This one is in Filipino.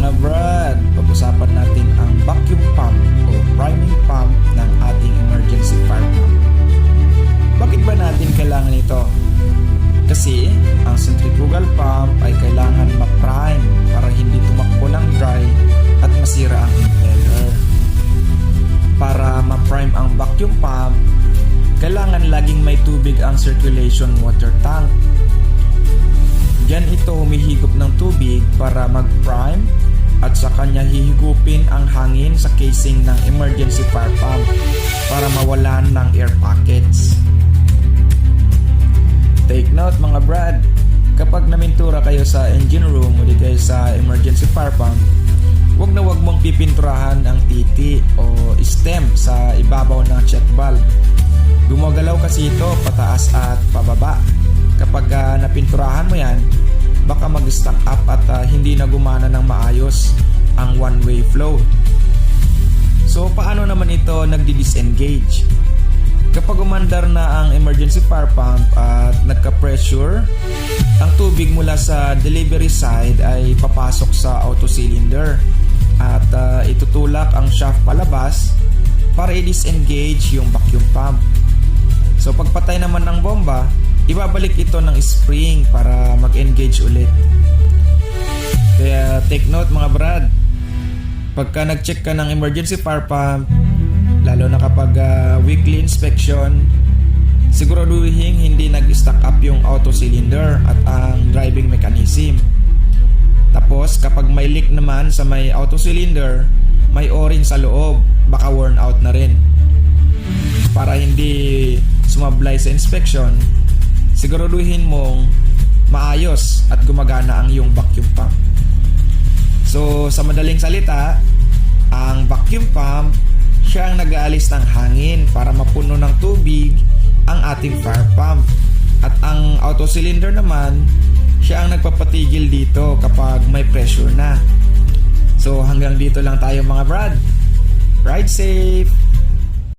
Mga brad, pag-usapan natin ang vacuum pump o priming pump ng ating emergency fire pump. Bakit ba natin kailangan ito? Kasi ang centrifugal pump ay kailangan ma-prime para hindi tumakbo ng dry at masira ang impeller. Para ma-prime ang vacuum pump, kailangan laging may tubig ang circulation water tank. Diyan ito humihigop ng tubig para mag-prime at sa kanya hihigupin ang hangin sa casing ng emergency fire pump para mawalan ng air pockets. Take note mga brad, kapag namintura kayo sa engine room o di kayo sa emergency fire pump, huwag na huwag mong pipinturahan ang titi o stem sa ibabaw ng check valve. Gumagalaw kasi ito pataas at pababa. Kapag napinturahan mo yan, baka mag-stack up at hindi na gumana ng maayos ang one-way flow. So paano naman ito nagdi-disengage? Kapag umandar na ang emergency fire pump at nagka-pressure, ang tubig mula sa delivery side ay papasok sa auto cylinder at itutulak ang shaft palabas para i-disengage yung vacuum pump. So pagpatay naman ng bomba, ibabalik ito ng spring para mag-engage ulit. Kaya take note mga brad, pagka nag-check ka ng emergency fire pump, lalo na kapag weekly inspection, siguraduhin hindi nag-stack up yung auto cylinder at ang driving mechanism. Tapos kapag may leak naman sa may auto cylinder, may o-ring sa loob, baka worn out na rin. Para hindi sumablay sa inspection, siguraduhin mong maayos at gumagana ang iyong vacuum pump. So sa madaling salita, ang vacuum pump siya ang nag-aalis ng hangin para mapuno ng tubig ang ating fire pump. At ang auto cylinder naman, siya ang nagpapatigil dito kapag may pressure na. So hanggang dito lang tayo mga brad. Ride safe!